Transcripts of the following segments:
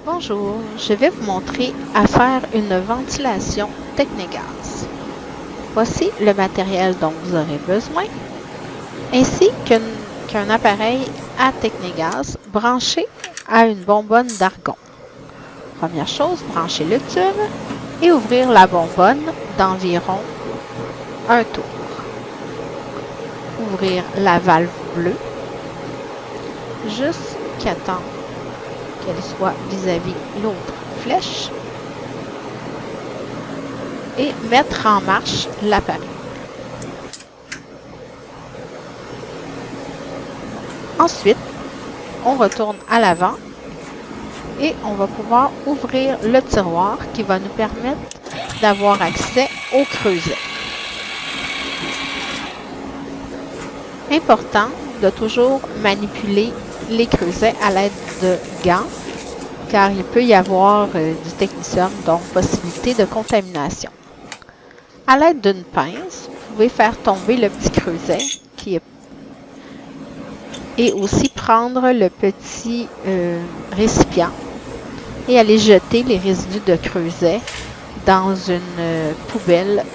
Bonjour, je vais vous montrer à faire une ventilation Technegaz. Voici le matériel dont vous aurez besoin, ainsi qu'un appareil à Technegaz branché à une bonbonne d'argon. Première chose, brancher le tube et ouvrir la bonbonne d'environ un tour. Ouvrir la valve bleue jusqu'à temps qu'elle soit vis-à-vis l'autre flèche et mettre en marche l'appareil. Ensuite, on retourne à l'avant et on va pouvoir ouvrir le tiroir qui va nous permettre d'avoir accès au creuset. Important de toujours manipuler les creusets à l'aide de gants car il peut y avoir du technetium, donc possibilité de contamination. À l'aide d'une pince, vous pouvez faire tomber le petit creuset et aussi prendre le petit récipient et aller jeter les résidus de creuset dans une poubelle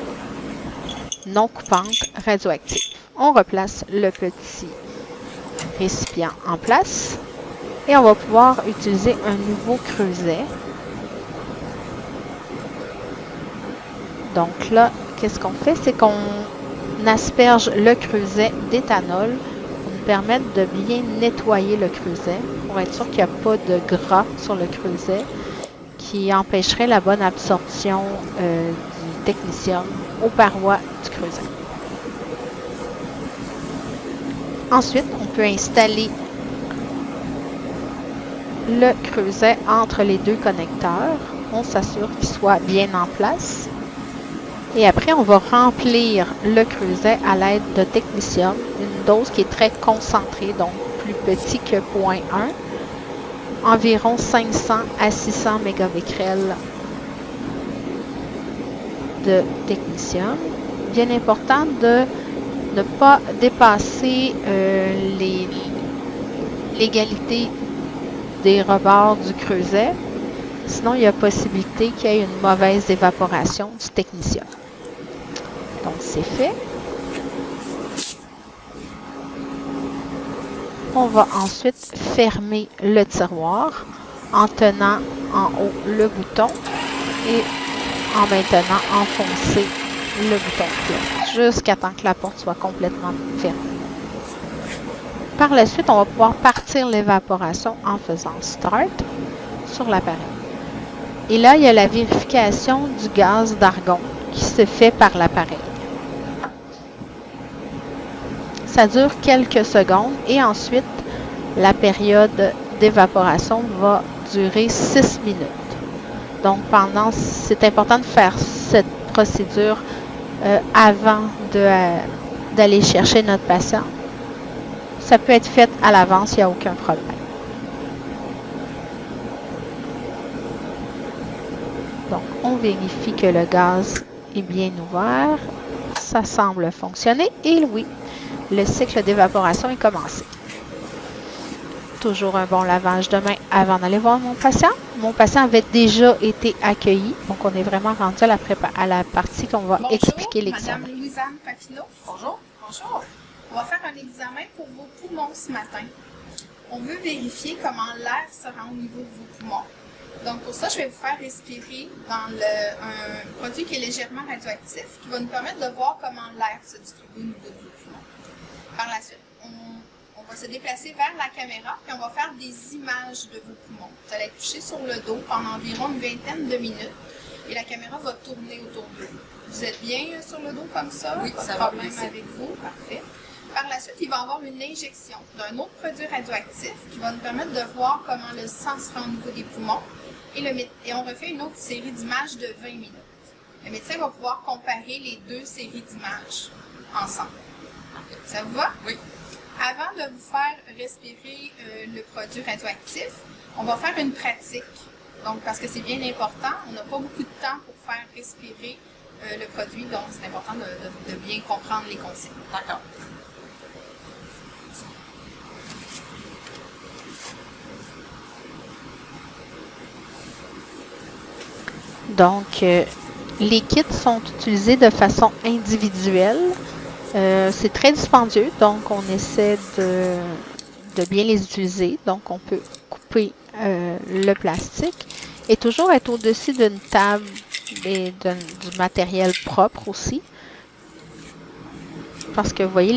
non coupante radioactive. On replace le petit récipient en place et on va pouvoir utiliser un nouveau creuset. Donc là, qu'est-ce qu'on fait? C'est qu'on asperge le creuset d'éthanol pour nous permettre de bien nettoyer le creuset pour être sûr qu'il n'y a pas de gras sur le creuset qui empêcherait la bonne absorption du technetium aux parois du creuset. Ensuite, on peut installer le creuset entre les deux connecteurs. On s'assure qu'il soit bien en place. Et après, on va remplir le creuset à l'aide de technetium, une dose qui est très concentrée, donc plus petit que 0,1, environ 500 à 600 mégabecquerels de technetium. Bien important de ne pas dépasser l'égalité des rebords du creuset, sinon il y a possibilité qu'il y ait une mauvaise évaporation du technetium. Donc c'est fait. On va ensuite fermer le tiroir en tenant en haut le bouton et en maintenant enfoncer le bouton clé jusqu'à temps que la porte soit complètement fermée. Par la suite, on va pouvoir partir l'évaporation en faisant Start sur l'appareil. Et là, il y a la vérification du gaz d'argon qui se fait par l'appareil. Ça dure quelques secondes et ensuite, la période d'évaporation va durer 6 minutes. Donc, c'est important de faire cette procédure avant d'aller chercher notre patient. Ça peut être fait à l'avance, il n'y a aucun problème. Donc, on vérifie que le gaz est bien ouvert. Ça semble fonctionner. Et oui, le cycle d'évaporation est commencé. Toujours un bon lavage de main avant d'aller voir mon patient. Mon patient avait déjà été accueilli, donc on est vraiment rendu à la partie qu'on va expliquer l'examen. Madame Louisanne Papineau. Bonjour. Bonjour. On va faire un examen pour vos poumons ce matin. On veut vérifier comment l'air se rend au niveau de vos poumons. Donc pour ça, je vais vous faire respirer dans un produit qui est légèrement radioactif qui va nous permettre de voir comment l'air se distribue au niveau de vos poumons. Par la suite, on va se déplacer vers la caméra et on va faire des images de vos poumons. Vous allez être couché sur le dos pendant environ une vingtaine de minutes et la caméra va tourner autour de vous. Vous êtes bien sur le dos comme ça? Oui, pas ça de va problème avec vous? Parfait. Par la suite, il va y avoir une injection d'un autre produit radioactif qui va nous permettre de voir comment le sang se rend au niveau des poumons et on refait une autre série d'images de 20 minutes. Le médecin va pouvoir comparer les deux séries d'images ensemble. Ça vous va? Oui. Avant de vous faire respirer le produit radioactif, on va faire une pratique. Donc, parce que c'est bien important, on n'a pas beaucoup de temps pour faire respirer le produit, donc c'est important de bien comprendre les consignes. D'accord. Donc, les kits sont utilisés de façon individuelle. C'est très dispendieux, donc on essaie de bien les utiliser. Donc, on peut couper le plastique et toujours être au-dessus d'une table et du matériel propre aussi. Parce que vous voyez,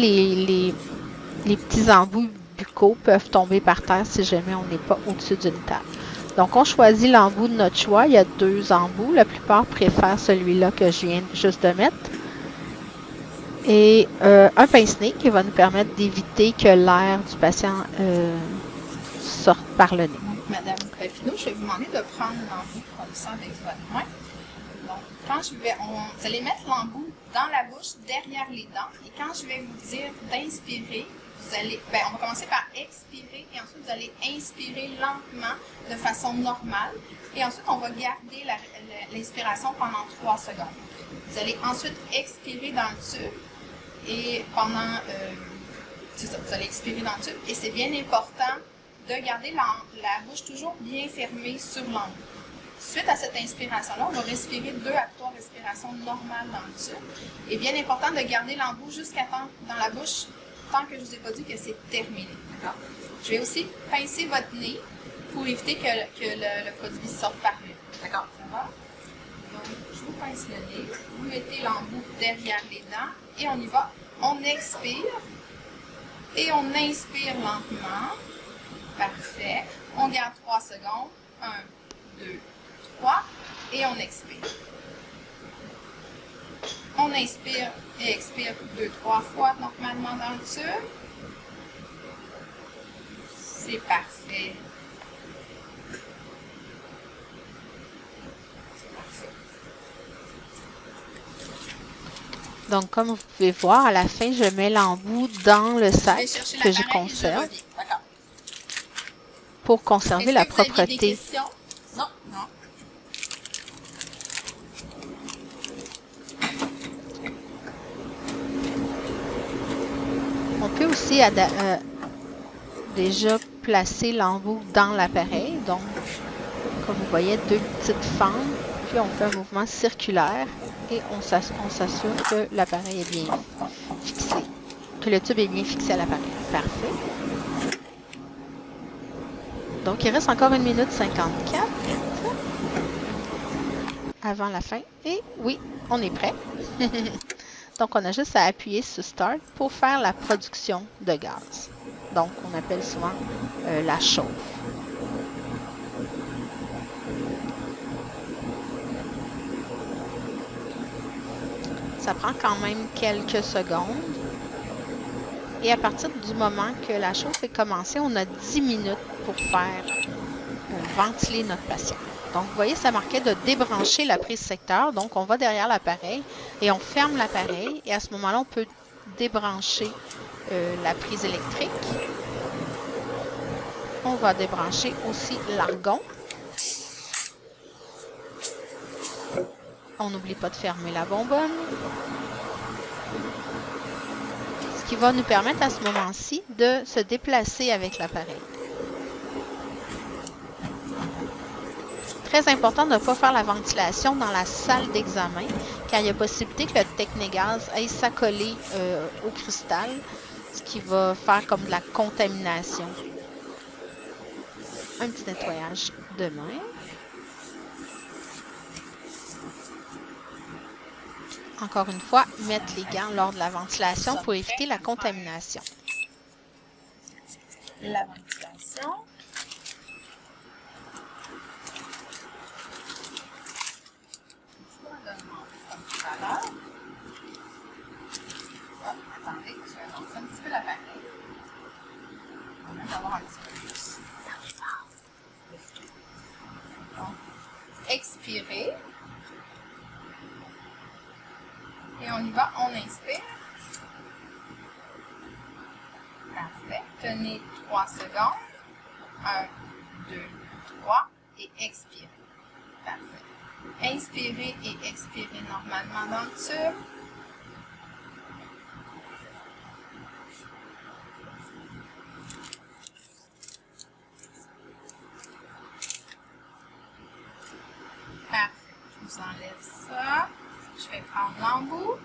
les petits embouts buccaux peuvent tomber par terre si jamais on n'est pas au-dessus d'une table. Donc, on choisit l'embout de notre choix. Il y a 2 embouts. La plupart préfèrent celui-là que je viens juste de mettre. Et un pince-nez qui va nous permettre d'éviter que l'air du patient sorte par le nez. Madame Papineau, je vais vous demander de prendre l'embout comme ça avec votre main. Donc, quand vous allez mettre l'embout dans la bouche, derrière les dents. Et quand je vais vous dire d'inspirer, on va commencer par expirer et ensuite vous allez inspirer lentement de façon normale. Et ensuite, on va garder l'inspiration pendant 3 secondes. Vous allez ensuite expirer dans le tube et c'est ça, vous allez expirer dans le tube. Et c'est bien important de garder la bouche toujours bien fermée sur l'embout. Suite à cette inspiration-là, on va respirer 2 à 3 respirations normales dans le tube. Et bien important de garder l'embout jusqu'à temps dans la bouche tant que je ne vous ai pas dit que c'est terminé. Je vais aussi pincer votre nez pour éviter que le produit sorte par lui. D'accord? Ça va? Donc, je vous pince le nez. Vous mettez l'embout derrière les dents et on y va. On expire et on inspire lentement. Parfait. On garde 3 secondes. 1, 2, 3 et on expire. On inspire et expire 2-3 fois normalement dans le tube. C'est parfait. Donc, comme vous pouvez voir, à la fin, je mets l'embout dans le sac que je conserve pour conserver la propreté. Vous avez des questions? Non, non. On peut aussi déjà placer l'embout dans l'appareil. Donc, comme vous voyez, 2 petites fentes, puis on fait un mouvement circulaire et on s'assure que l'appareil est bien fixé, que le tube est bien fixé à l'appareil. Parfait. Donc, il reste encore 1 minute 54 avant la fin. Et oui, on est prêt. Donc, on a juste à appuyer sur Start pour faire la production de gaz. Donc, on appelle souvent la chauffe. Ça prend quand même quelques secondes. Et à partir du moment que la chauffe est commencée, on a 10 minutes pour faire ventiler notre patient. Donc, vous voyez, ça marquait de débrancher la prise secteur. Donc, on va derrière l'appareil et on ferme l'appareil. Et à ce moment-là, on peut débrancher la prise électrique. On va débrancher aussi l'argon. On n'oublie pas de fermer la bonbonne. Ce qui va nous permettre à ce moment-ci de se déplacer avec l'appareil. Très important de ne pas faire la ventilation dans la salle d'examen, car il y a possibilité que le Technégaz aille s'accoler au cristal, ce qui va faire comme de la contamination. Un petit nettoyage de main. Encore une fois, mettre les gants lors de la ventilation pour éviter la contamination. La ventilation. Attendez, je vais lancer un petit peu l'appareil. On va même avoir un petit peu plus. Donc, expirez. Et on y va, on inspire. Parfait. Tenez 3 secondes. 1, 2, 3 et expirez. Parfait. Inspirez et expirez normalement dans le tube. Parfait. Je vous enlève ça. Je vais prendre l'embout.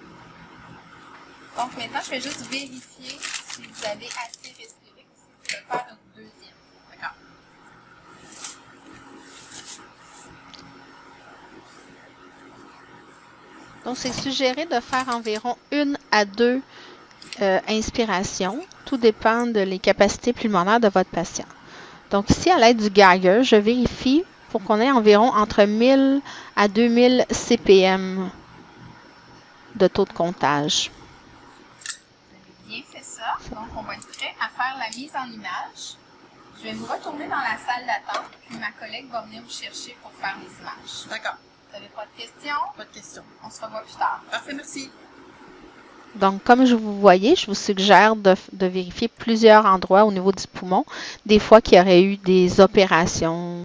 Donc maintenant, je vais juste vérifier si vous avez assez respiré. Si vous pouvez faire une deuxième. D'accord. Donc, c'est suggéré de faire environ 1 à 2 inspirations. Tout dépend de les capacités pulmonaires de votre patient. Donc, ici, à l'aide du Geiger, je vérifie pour qu'on ait environ entre 1000 à 2000 CPM de taux de comptage. Vous avez bien fait ça. Donc, on va être prêt à faire la mise en image. Je vais vous retourner dans la salle d'attente, puis ma collègue va venir vous chercher pour faire les images. D'accord. Vous n'avez pas de questions? Pas de questions. On se revoit plus tard. Parfait, merci. Donc, comme vous voyez, je vous suggère de vérifier plusieurs endroits au niveau du poumon. Des fois qu'il y aurait eu des opérations,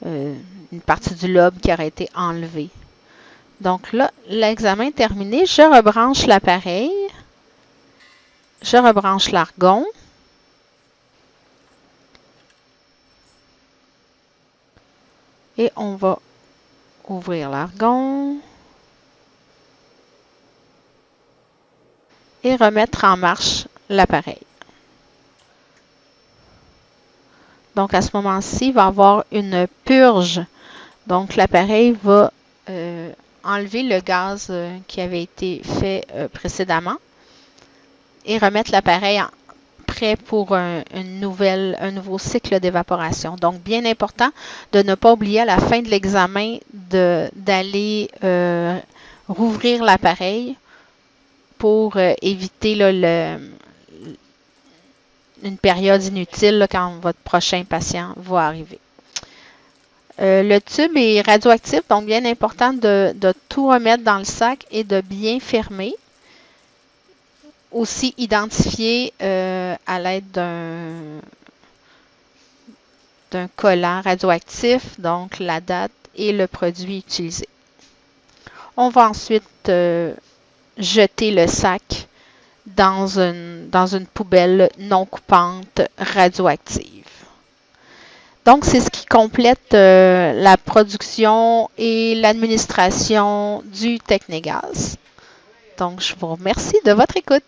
une partie du lobe qui aurait été enlevée. Donc là, l'examen est terminé. Je rebranche l'appareil. Je rebranche l'argon. Et on va ouvrir l'argon. Et remettre en marche l'appareil. Donc, à ce moment-ci, il va y avoir une purge. Donc, l'appareil va enlever le gaz qui avait été fait précédemment et remettre l'appareil prêt pour un nouveau cycle d'évaporation. Donc, bien important de ne pas oublier à la fin de l'examen d'aller rouvrir l'appareil pour éviter là, une période inutile là, quand votre prochain patient va arriver. Le tube est radioactif, donc bien important de tout remettre dans le sac et de bien fermer. Aussi identifier à l'aide d'un collant radioactif, donc la date et le produit utilisé. On va ensuite jeter le sac dans une poubelle non coupante radioactive. Donc, c'est ce qui complète la production et l'administration du Technégaz. Donc, je vous remercie de votre écoute.